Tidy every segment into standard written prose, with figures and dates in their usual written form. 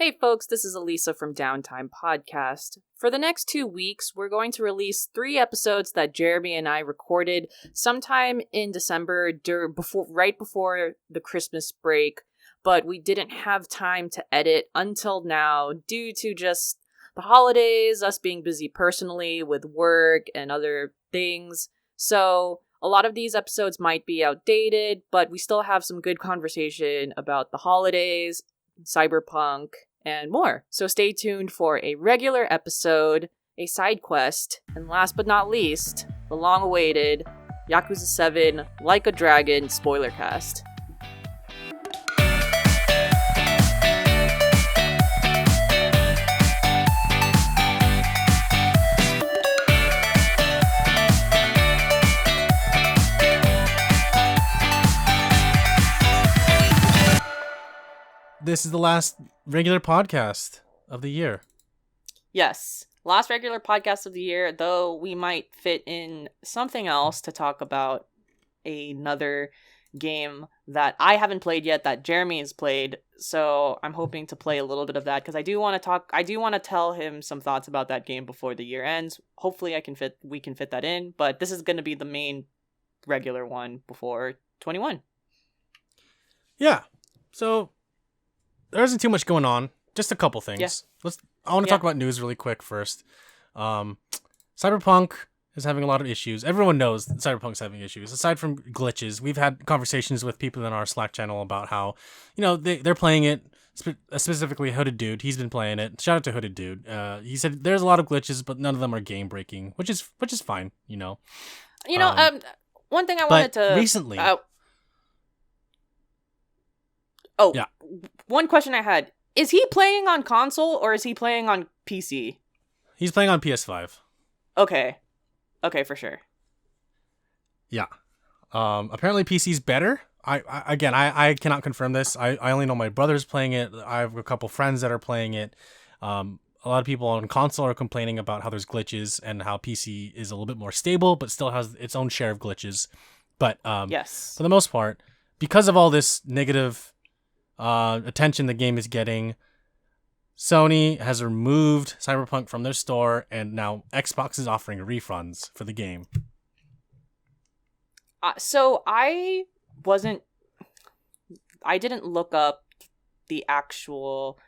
Hey folks, this is Alyssa from Downtime Podcast. For the next 2 weeks, we're going to release 3 episodes that Jeremy and I recorded sometime in December, right before the Christmas break, but we didn't have time to edit until now due to just the holidays, us being busy personally with work and other things. So a lot of these episodes might be outdated, but we still have some good conversation about the holidays, Cyberpunk, and more. So stay tuned for a regular episode, a side quest, and last but not least, the long-awaited Yakuza 7 Like a Dragon spoilercast. This is the last regular podcast of the year. Yes, last regular podcast of the year, though we might fit in something else to talk about another game that I haven't played yet that Jeremy has played. So I'm hoping to play a little bit of that because I do want to tell him some thoughts about that game before the year ends. Hopefully we can fit that in, but this is going to be the main regular one before 21. Yeah. So there isn't too much going on. Just a couple things. Yeah. I want to talk about news really quick first. Cyberpunk is having a lot of issues. Everyone knows that Cyberpunk's having issues. Aside from glitches, we've had conversations with people in our Slack channel about how, they're playing it. Specifically, Hooded Dude. He's been playing it. Shout out to Hooded Dude. He said there's a lot of glitches, but none of them are game breaking, which is fine. One thing I wanted to recently. Yeah. One question I had. Is he playing on console or is he playing on PC? He's playing on PS5. Okay, for sure. Yeah. Apparently PC's better. I cannot confirm this. I only know my brother's playing it. I have a couple friends that are playing it. A lot of people on console are complaining about how there's glitches and how PC is a little bit more stable, but still has its own share of glitches. But yes, for the most part, because of all this negative attention the game is getting, Sony has removed Cyberpunk from their store, and now Xbox is offering refunds for the game. So I didn't look up the actual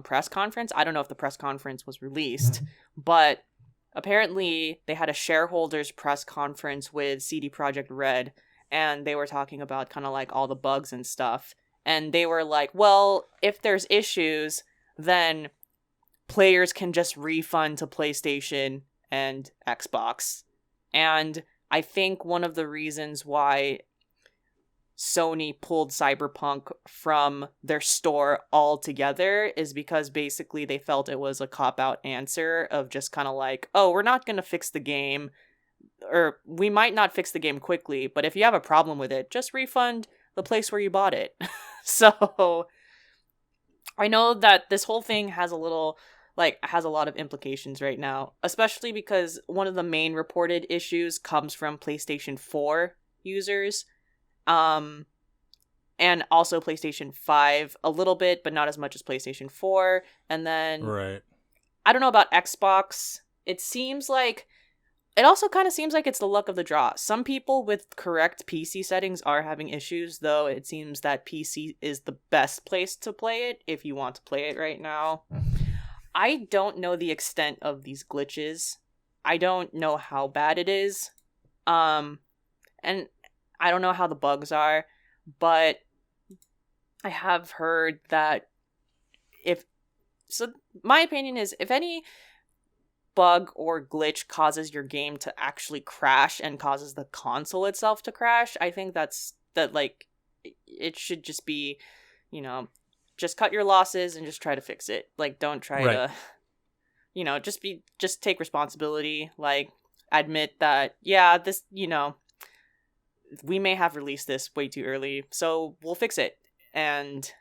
press conference. I don't know if the press conference was released, but apparently they had a shareholders press conference with CD Projekt Red, and they were talking about kind of like all the bugs and stuff. And they were like, well, if there's issues, then players can just refund to PlayStation and Xbox. And I think one of the reasons why Sony pulled Cyberpunk from their store altogether is because basically they felt it was a cop-out answer of just kind of like, oh, we're not going to fix the game, or we might not fix the game quickly, but if you have a problem with it, just refund the place where you bought it. So I know that this whole thing has a lot of implications right now, especially because one of the main reported issues comes from PlayStation 4 users, and also PlayStation 5 a little bit, but not as much as PlayStation 4. And then right. I don't know about Xbox. It also kind of seems like it's the luck of the draw. Some people with correct PC settings are having issues, though it seems that PC is the best place to play it if you want to play it right now. I don't know the extent of these glitches. I don't know how bad it is. And I don't know how the bugs but I have heard that my opinion is if any bug or glitch causes your game to actually crash and causes the console itself to crash, I think it should just be, just cut your losses and just try to fix it. Like, don't try to, just take responsibility. Like, admit that, yeah, this, we may have released this way too early, so we'll fix it. And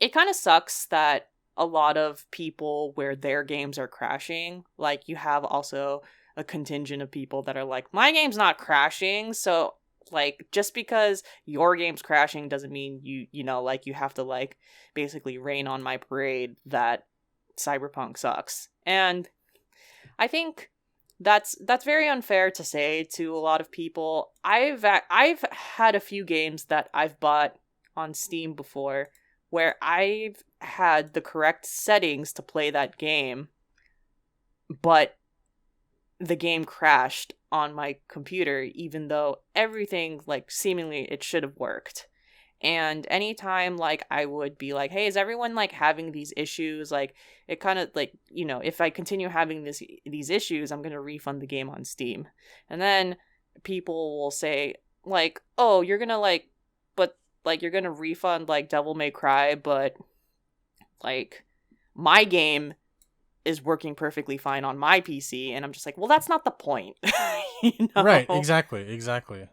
it kind of sucks that a lot of people where their games are crashing, like you have also a contingent of people that are like, my game's not crashing, so Like, just because your game's crashing doesn't mean you know, like, you have to, like, basically rain on my parade that Cyberpunk sucks. And I think that's very unfair to say to a lot of people. I've had a few games that I've bought on Steam before where I've had the correct settings to play that game, but the game crashed on my computer, even though everything, like, seemingly it should have worked. And anytime, like, I would be like, hey, is everyone, like, having these issues? Like, it kind of, like, you know, if I continue having these issues, I'm going to refund the game on Steam. And then people will say, like, oh, you're going to, like, but, like, you're going to refund, like, Devil May Cry, but, like, my game is working perfectly fine on my PC. And I'm just like, well, that's not the point. You know? Right, exactly.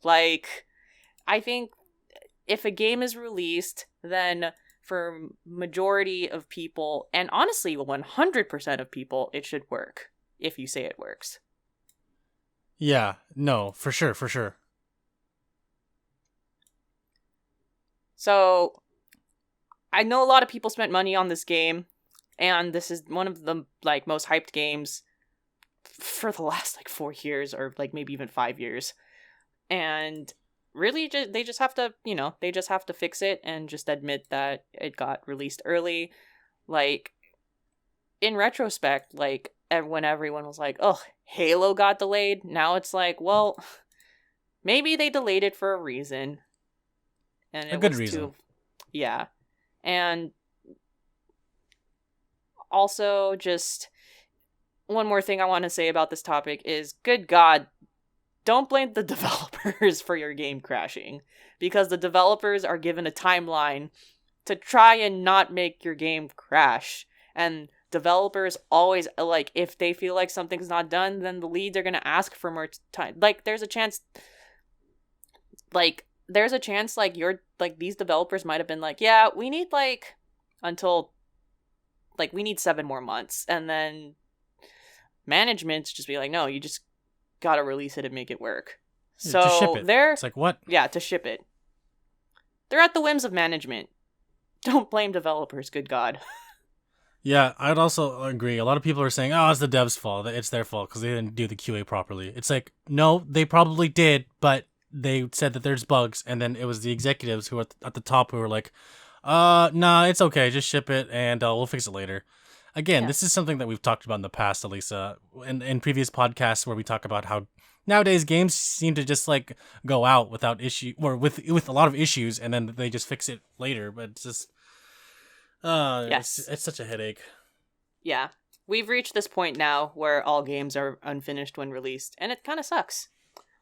Like, I think if a game is released, then for majority of people, and honestly 100% of people, it should work if you say it works. Yeah, no, for sure. So I know a lot of people spent money on this game, and this is one of the, like, most hyped games for the last, like, 4 years, or, like, maybe even 5 years. And really, they just have to, you know, they just have to fix it and just admit that it got released early. Like, in retrospect, like, when everyone was like, oh, Halo got delayed, now it's like, well, maybe they delayed it for a reason. And a good reason. Yeah. And also, just one more thing I want to say about this topic is, good God, don't blame the developers for your game crashing, because the developers are given a timeline to try and not make your game crash. And developers always, like, if they feel like something's not done, then the leads are going to ask for more time. Like, there's a chance, like, these developers might have been like, yeah, we need, like, until, like, we need 7 more months. And then management's just be like, no, you just gotta release it and make it work. So to ship it. It's like, what? Yeah, to ship it. They're at the whims of management. Don't blame developers, good God. Yeah, I'd also agree. A lot of people are saying, oh, it's the devs' fault. It's their fault because they didn't do the QA properly. It's like, no, they probably did, but they said that there's bugs, and then it was the executives who were at the top who were like, nah, it's okay, just ship it, and we'll fix it later. Again, This is something that we've talked about in the past, Alyssa, in previous podcasts where we talk about how nowadays games seem to just, like, go out without issue, or with a lot of issues, and then they just fix it later. But it's just, yes, it's such a headache. Yeah, we've reached this point now where all games are unfinished when released, and it kind of sucks.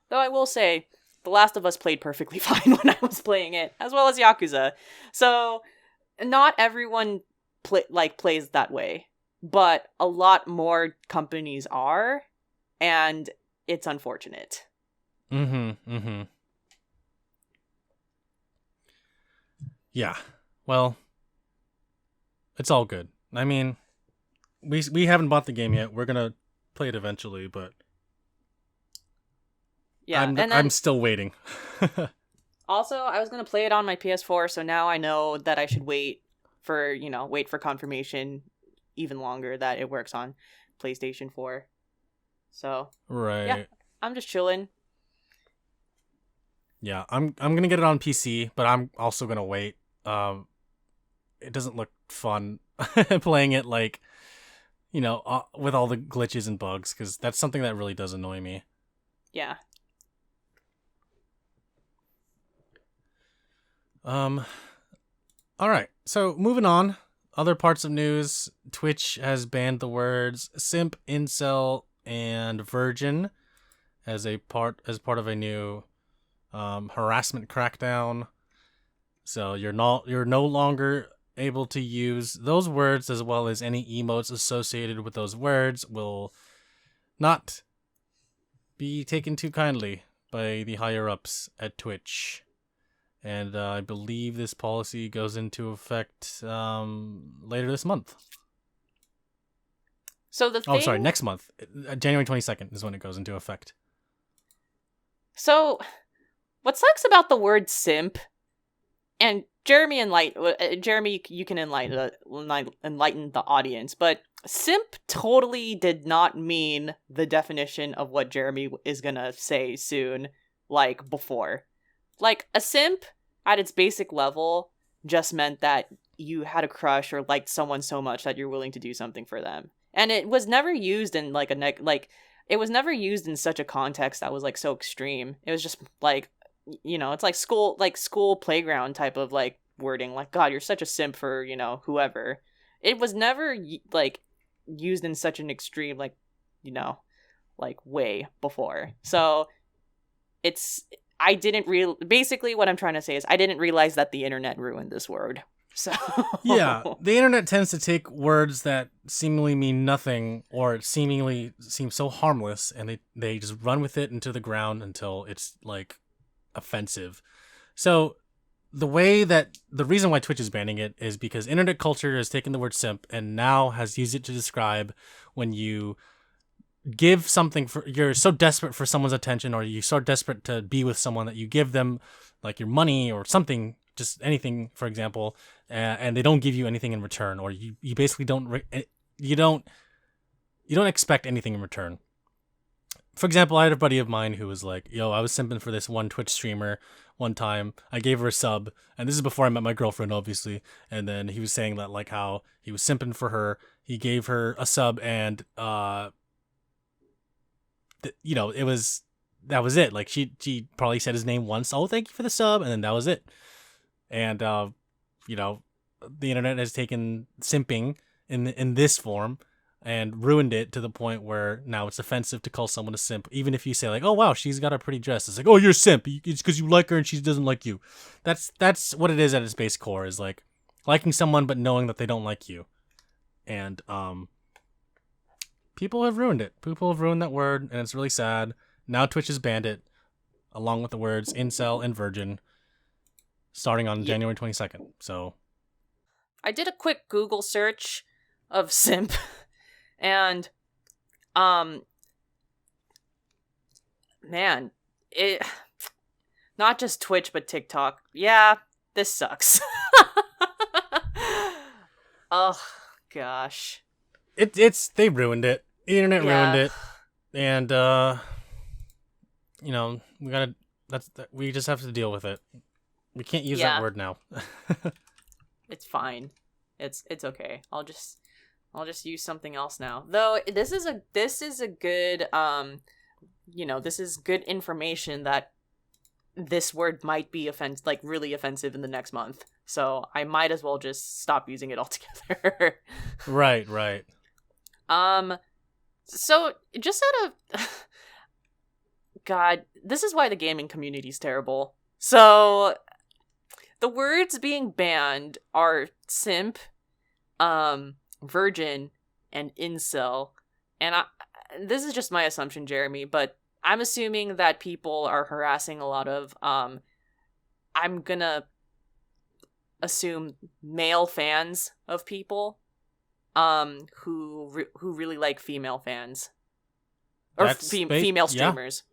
Though I will say, The Last of Us played perfectly fine when I was playing it, as well as Yakuza. So not everyone plays that way, but a lot more companies are, and it's unfortunate. Yeah, well, it's all good. I mean, we haven't bought the game yet. We're gonna play it eventually, but yeah, I'm still waiting. Also, I was gonna play it on my PS4, so now I know that I should wait for confirmation even longer that it works on PlayStation 4. So right, yeah, I'm just chilling. Yeah, I'm gonna get it on PC, but I'm also gonna wait. It doesn't look fun playing it, like, with all the glitches and bugs, because that's something that really does annoy me. Yeah. All right. So moving on, other parts of news. Twitch has banned the words simp, incel, and virgin as part of a new harassment crackdown. So you're no longer able to use those words, as well as any emotes associated with those words will not be taken too kindly by the higher ups at Twitch. And I believe this policy goes into effect later this month. So next month. January 22nd is when it goes into effect. So what sucks about the word simp, and Jeremy, you can enlighten the audience, but simp totally did not mean the definition of what Jeremy is gonna say soon, like, before. Like, a simp, at its basic level, just meant that you had a crush or liked someone so much that you're willing to do something for them. And it was never used in, like, it was never used in such a context that was, like, so extreme. It was just, like, you know, it's like school playground type of, like, wording. Like, God, you're such a simp for, you know, whoever. It was never, like, used in such an extreme, like, you know, like, way before. So basically what I'm trying to say is I didn't realize that the internet ruined this word. So yeah, the internet tends to take words that seemingly mean nothing or seemingly seem so harmless, and they just run with it into the ground until it's, like, offensive. So the reason why Twitch is banning it is because internet culture has taken the word simp and now has used it to describe when you give something you're so desperate for someone's attention, or you're so desperate to be with someone that you give them, like, your money or something, just anything, for example, and they don't give you anything in return, or you basically you don't expect anything in return. For example, I had a buddy of mine who was like, yo, I was simping for this one Twitch streamer one time. I gave her a sub, and this is before I met my girlfriend, obviously. And then he was saying that, like, how he was simping for her. He gave her a sub, and, you know, that was it. Like, she probably said his name once. Oh, thank you for the sub. And then that was it. And, you know, the internet has taken simping in this form and ruined it to the point where now it's offensive to call someone a simp. Even if you say, like, oh, wow, she's got a pretty dress. It's like, oh, you're a simp. It's because you like her and she doesn't like you. That's what it is at its base core, is, like, liking someone but knowing that they don't like you. And people have ruined it. People have ruined that word, and it's really sad. Now Twitch has banned it, along with the words incel and virgin, starting on January 22nd. So I did a quick Google search of simp. And, man, it, not just Twitch, but TikTok. Yeah, this sucks. Oh, gosh. They ruined it. The internet ruined it. And, you know, we just have to deal with it. We can't use that word now. It's fine. It's okay. I'll just use something else now. Though this is a good you know, this is good information that this word might be really offensive in the next month. So I might as well just stop using it altogether. Right. So just out of God, this is why the gaming community is terrible. So the words being banned are simp, virgin, and incel. And this is just my assumption, Jeremy, but I'm assuming that people are harassing a lot of I'm gonna assume male fans of people who really like female fans or female streamers.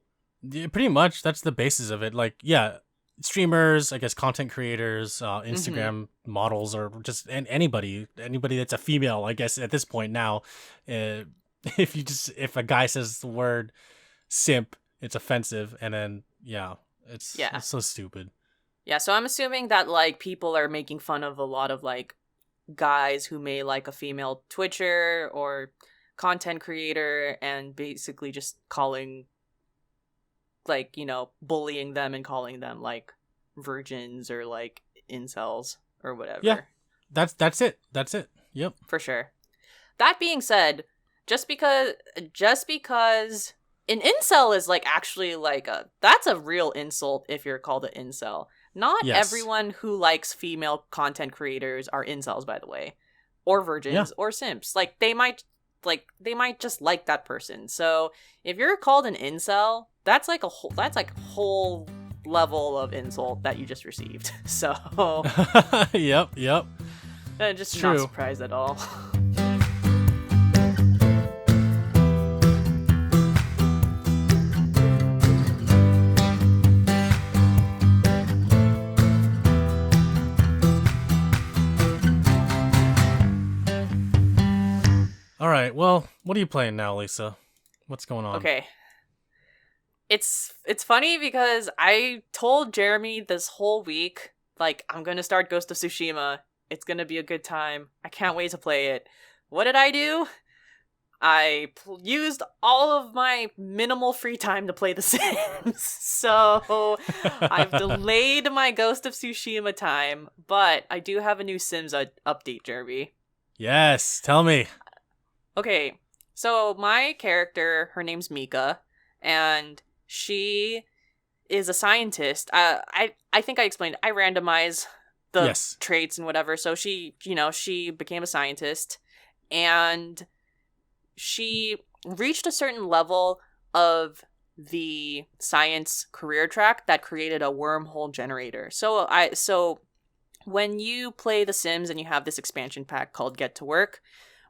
Yeah, pretty much that's the basis of it. Like, yeah, streamers, I guess, content creators, Instagram models, or just anybody that's a female, I guess, at this point now. If a guy says the word simp, it's offensive, and then it's so stupid. Yeah, so I'm assuming that, like, people are making fun of a lot of, like, guys who may like a female Twitcher or content creator, and basically just calling, like, you know, bullying them and calling them, like, virgins or, like, incels or whatever. Yeah, that's it. Yep. For sure. That being said, just because an incel is, like, actually, like, that's a real insult if you're called an incel. Not everyone who likes female content creators are incels, by the way, or virgins or simps. Like, they might just like that person. So if you're called an incel, that's like a whole level of insult that you just received. So yep. Just true. Not surprised at all. All right. Well, what are you playing now, Lisa? What's going on? Okay. It's funny because I told Jeremy this whole week, like, I'm gonna start Ghost of Tsushima. It's gonna be a good time. I can't wait to play it. What did I do? I used all of my minimal free time to play The Sims. So I've delayed my Ghost of Tsushima time, but I do have a new Sims update, Jeremy. Yes, tell me. Okay, so my character, her name's Mika, and she is a scientist. I think I explained. I randomize the traits and whatever. So she became a scientist, and she reached a certain level of the science career track that created a wormhole generator. So when you play The Sims and you have this expansion pack called Get to Work,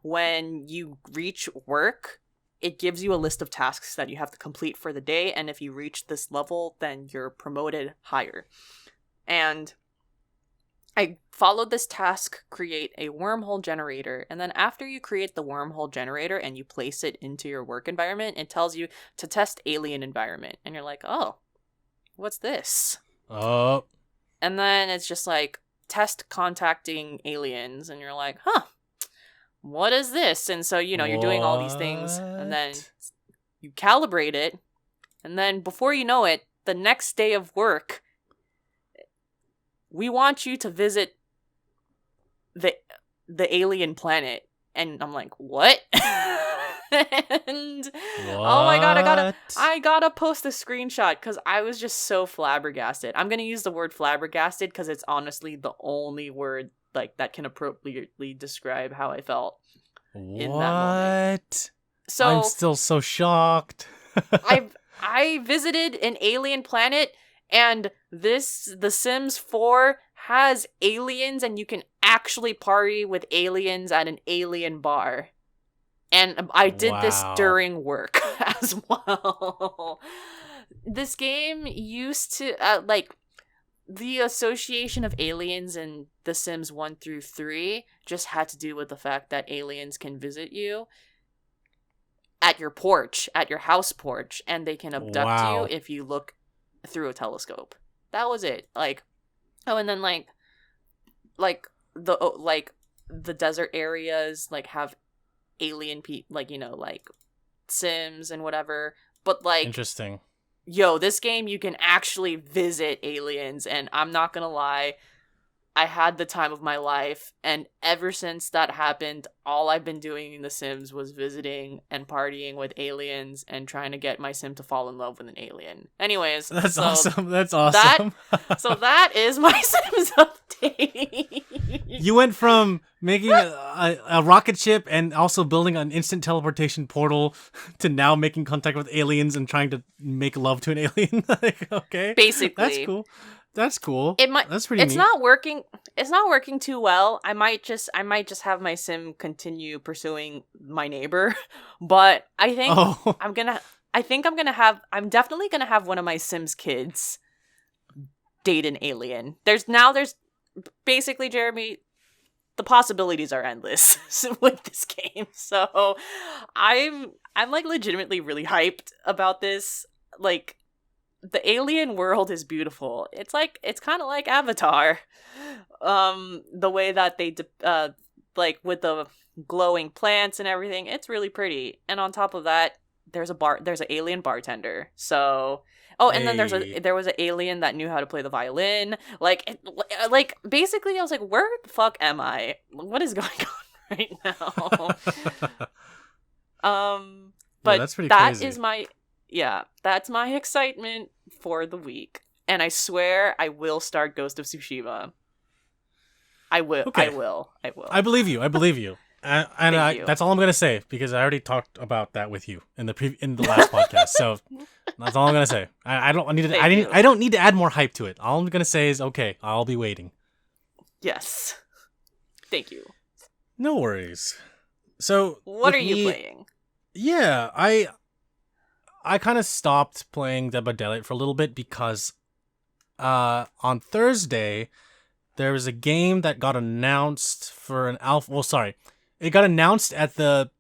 when you reach work, it gives you a list of tasks that you have to complete for the day, and if you reach this level, then you're promoted higher. And I followed this task, create a wormhole generator, and then after you create the wormhole generator and you place it into your work environment, it tells you to test alien environment. And you're like, oh, what's this? Oh. And then it's just like, test contacting aliens, and you're like, huh, what is this? And so, you're doing all these things, and then you calibrate it, and then before you know it, the next day of work, we want you to visit the alien planet. And I'm like, what? And oh my god, I gotta post a screenshot because I was just so flabbergasted. I'm gonna use the word flabbergasted because it's honestly the only word like that can appropriately describe how I felt in that moment. So I'm still so shocked. I visited an alien planet, and The Sims 4 has aliens, and you can actually party with aliens at an alien bar. And I did this during work as well. This game used to, the association of aliens in The Sims 1 through 3 just had to do with the fact that aliens can visit you at your porch, at your house porch, and they can abduct you if you look through a telescope. That was it. And then the desert areas have alien Sims and whatever, but interesting. Yo, this game you can actually visit aliens, and I'm not gonna lie, I had the time of my life, and ever since that happened, all I've been doing in The Sims was visiting and partying with aliens and trying to get my Sim to fall in love with an alien. Anyways, that's awesome. That's awesome. That is my Sims update. You went from making a rocket ship and also building an instant teleportation portal to now making contact with aliens and trying to make love to an alien. Okay, basically, that's cool. That's cool. That's pretty neat. Not working. It's not working too well. I might just have my Sim continue pursuing my neighbor, but I think I'm definitely gonna have one of my Sims kids date an alien. There's basically, Jeremy, the possibilities are endless with this game. So I'm legitimately really hyped about this. The alien world is beautiful. It's kind of like Avatar. The way that they with the glowing plants and everything, it's really pretty. And on top of that, there's an alien bartender. So and then there was an alien that knew how to play the violin. Basically I was like, where the fuck am I? What is going on right now? But that's pretty crazy. That's my excitement for the week. And I swear I will start Ghost of Tsushima. I will. Okay. I will. I believe you. That's all I'm gonna say because I already talked about that with you in the last podcast. So that's all I'm gonna say. I don't need to add more hype to it. All I'm gonna say is okay. I'll be waiting. Yes. Thank you. No worries. So what are you playing? Yeah, I kind of stopped playing Dead by Daylight for a little bit because on Thursday there was a game that got announced for an alpha. Well, sorry, it got announced at the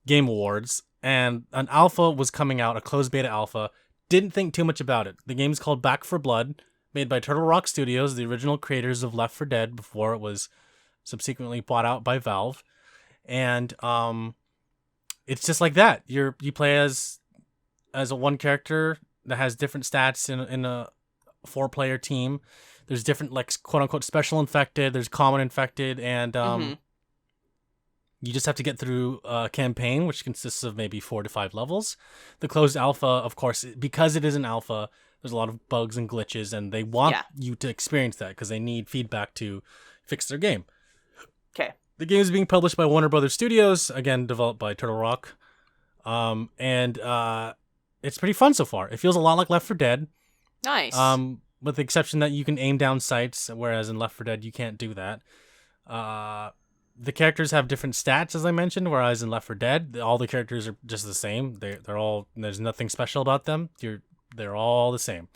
Game Awards, and an alpha was coming out, a closed beta alpha. Didn't think too much about it. The game's called Back for Blood, made by Turtle Rock Studios, the original creators of Left 4 Dead before it was subsequently bought out by Valve. And it's just like that. You play as a one character that has different stats in a 4-player team. There's different, like, quote unquote special infected, there's common infected, and you just have to get through a campaign, which consists of maybe 4 to 5 levels. The closed alpha, of course, because it is an alpha, there's a lot of bugs and glitches, and they want you to experience that because they need feedback to fix their game. Okay. The game is being published by Warner Brothers Studios, again, developed by Turtle Rock. And it's pretty fun so far. It feels a lot like Left 4 Dead. Nice. With the exception that you can aim down sights, whereas in Left 4 Dead, you can't do that. The characters have different stats, as I mentioned, whereas in Left 4 Dead, all the characters are just the same. They're all, there's nothing special about them. They're all the same.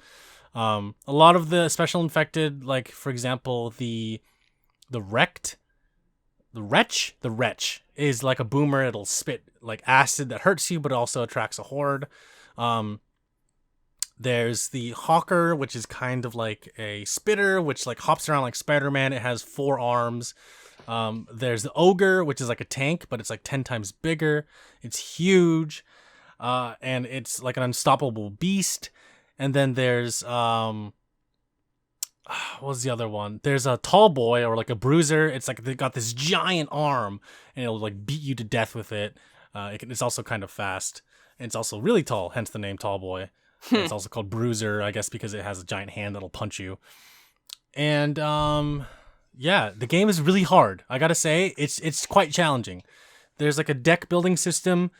A lot of the special infected, like, for example, the Wretch is like a boomer. It'll spit like acid that hurts you, but it also attracts a horde. There's the Hawker, which is kind of like a spitter, which like hops around like Spider-Man. It has 4 arms. There's the Ogre, which is like a tank, but it's like 10 times bigger. It's huge. And it's like an unstoppable beast. And then there's, what was the other one? There's a tall boy, or like a bruiser. It's like they got this giant arm, and it'll like beat you to death with it. It's also kind of fast, and it's also really tall, hence the name Tall Boy. It's also called Bruiser, I guess, because it has a giant hand that'll punch you. And yeah, the game is really hard. I gotta say, it's quite challenging. There's like a deck building system,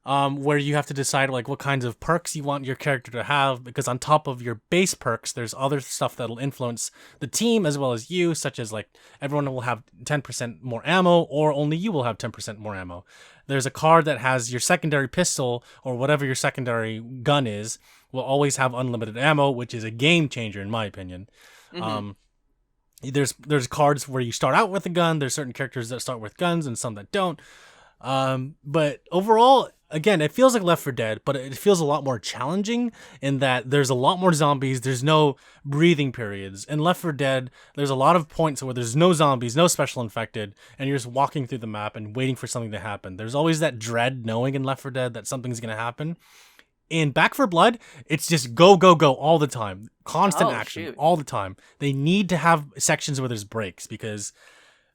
where you have to decide like what kinds of perks you want your character to have, because on top of your base perks, there's other stuff that'll influence the team as well as you, such as like everyone will have 10% more ammo, or only you will have 10% more ammo. There's a card that has your secondary pistol, or whatever your secondary gun is, will always have unlimited ammo, which is a game changer in my opinion. There's cards where you start out with a gun. There's certain characters that start with guns and some that don't. But overall, again, it feels like Left 4 Dead, but it feels a lot more challenging in that there's a lot more zombies. There's no breathing periods. In Left 4 Dead, there's a lot of points where there's no zombies, no special infected, and you're just walking through the map and waiting for something to happen. There's always that dread knowing in Left 4 Dead that something's going to happen. In Back 4 Blood, it's just go, go, go all the time. Constant action all the time. They need to have sections where there's breaks because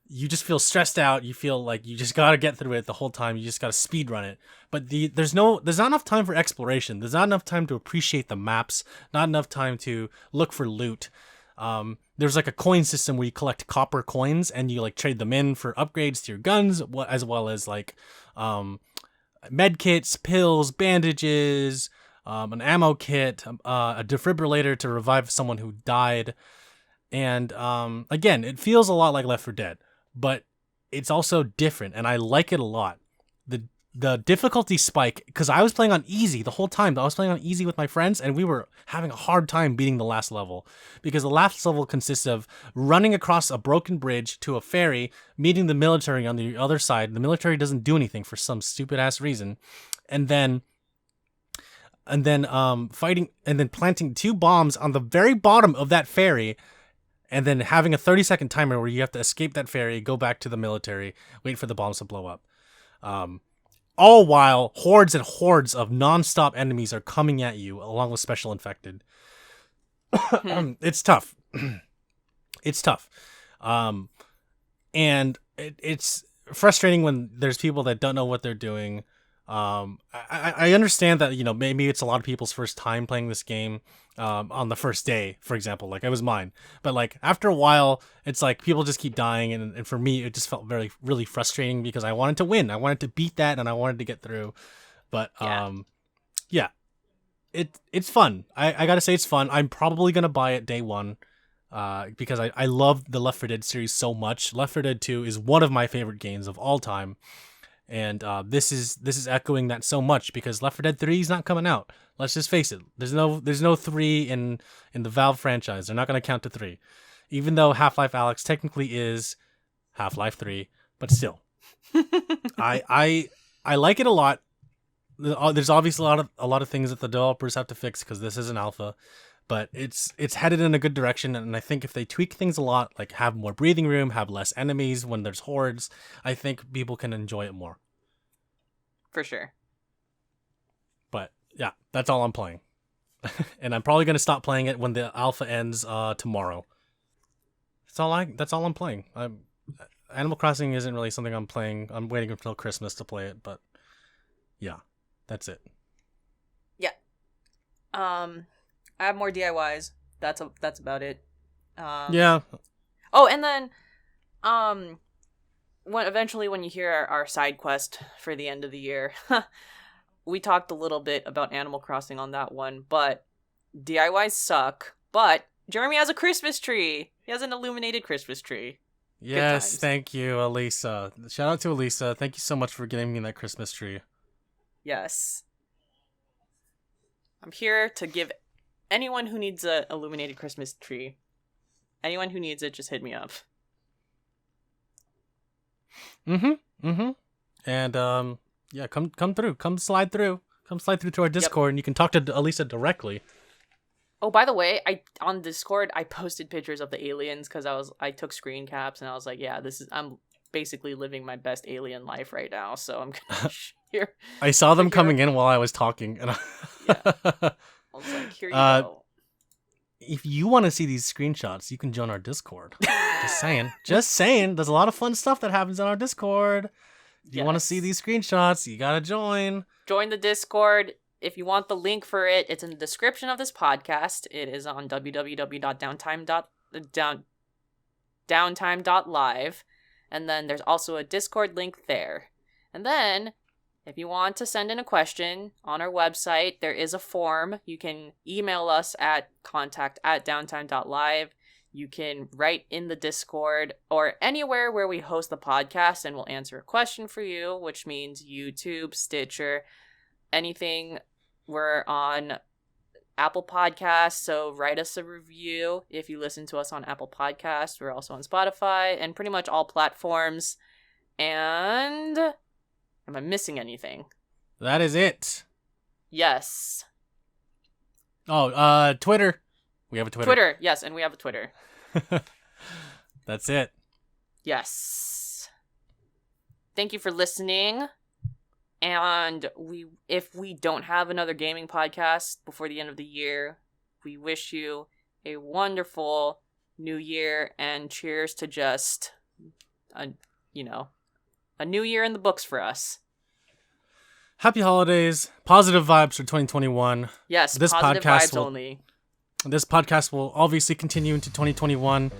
you just feel stressed out. You feel like you just got to get through it the whole time. You just got to speed run it. But there's not enough time for exploration. There's not enough time to appreciate the maps. Not enough time to look for loot. There's like a coin system where you collect copper coins and you like trade them in for upgrades to your guns, as well as like med kits, pills, bandages, an ammo kit, a defibrillator to revive someone who died. And again, it feels a lot like Left 4 Dead, but it's also different, and I like it a lot. The difficulty spike, because I was playing on easy the whole time. I was playing on easy with my friends, and we were having a hard time beating the last level, because the last level consists of running across a broken bridge to a ferry, meeting the military on the other side. The military doesn't do anything for some stupid ass reason, and then fighting, and then planting 2 bombs on the very bottom of that ferry, and then having a 30-second timer where you have to escape that ferry, go back to the military, wait for the bombs to blow up. All while hordes and hordes of non-stop enemies are coming at you, along with special infected. It's tough. It's tough. And it's frustrating when there's people that don't know what they're doing. I understand that, maybe it's a lot of people's first time playing this game on the first day, for example, like it was mine. But like after a while, it's like people just keep dying, and for me, it just felt really frustrating because I wanted to win. I wanted to beat that, and I wanted to get through. But yeah, it's fun. I gotta say it's fun. I'm probably gonna buy it day one. Because I love the Left 4 Dead series so much. Left 4 Dead 2 is one of my favorite games of all time. And this is echoing that so much because Left 4 Dead 3 is not coming out. Let's just face it. There's no 3 in the Valve franchise. They're not going to count to 3. Even though Half-Life Alyx technically is Half-Life 3, but still. I I like it a lot. There's obviously a lot of things that the developers have to fix because this is an alpha, but it's headed in a good direction. And I think if they tweak things a lot, like have more breathing room, have less enemies when there's hordes, I think people can enjoy it more. For sure. But yeah, that's all I'm playing. And I'm probably going to stop playing it when the alpha ends tomorrow. That's all I'm playing. Animal Crossing isn't really something I'm playing. I'm waiting until Christmas to play it, but yeah, that's it. Yeah. I have more DIYs. That's about it. Yeah. Oh, and then when you hear our side quest for the end of the year, we talked a little bit about Animal Crossing on that one, but DIYs suck. But Jeremy has a Christmas tree. He has an illuminated Christmas tree. Yes, thank you, Alyssa. Shout out to Alyssa. Thank you so much for getting me that Christmas tree. Yes. I'm here to give anyone who needs a illuminated Christmas tree. Anyone who needs it, just hit me up. And yeah, come through. Come slide through to our Discord, and you can talk to Alyssa directly. Oh, by the way, on Discord I posted pictures of the aliens because I took screen caps and I was like, yeah, I'm basically living my best alien life right now, so I'm gonna share. I saw them coming in while I was talking, and yeah. I was like, here you go. If you want to see these screenshots, you can join our Discord. Just saying. There's a lot of fun stuff that happens on our Discord. If you want to see these screenshots, you gotta join. Join the Discord. If you want the link for it, it's in the description of this podcast. It is on Downtime.Live. And then there's also a Discord link there. And then, if you want to send in a question on our website, there is a form. You can email us at contact@Downtime.Live. You can write in the Discord or anywhere where we host the podcast, and we'll answer a question for you, which means YouTube, Stitcher, anything. We're on Apple Podcasts, so write us a review if you listen to us on Apple Podcasts. We're also on Spotify and pretty much all platforms. And am I missing anything? That is it. Yes. Oh, Twitter. We have a Twitter. Twitter, yes, and we have a Twitter. That's it. Yes. Thank you for listening. And if we don't have another gaming podcast before the end of the year, we wish you a wonderful new year and cheers to just a new year in the books for us. Happy holidays, positive vibes for 2021. Yes, this positive vibes only. This podcast will obviously continue into 2021.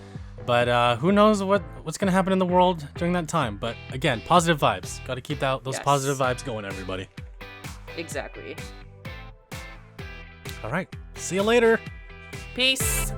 But who knows what's going to happen in the world during that time. But again, positive vibes. Got to keep those positive vibes going, everybody. Exactly. All right. See you later. Peace.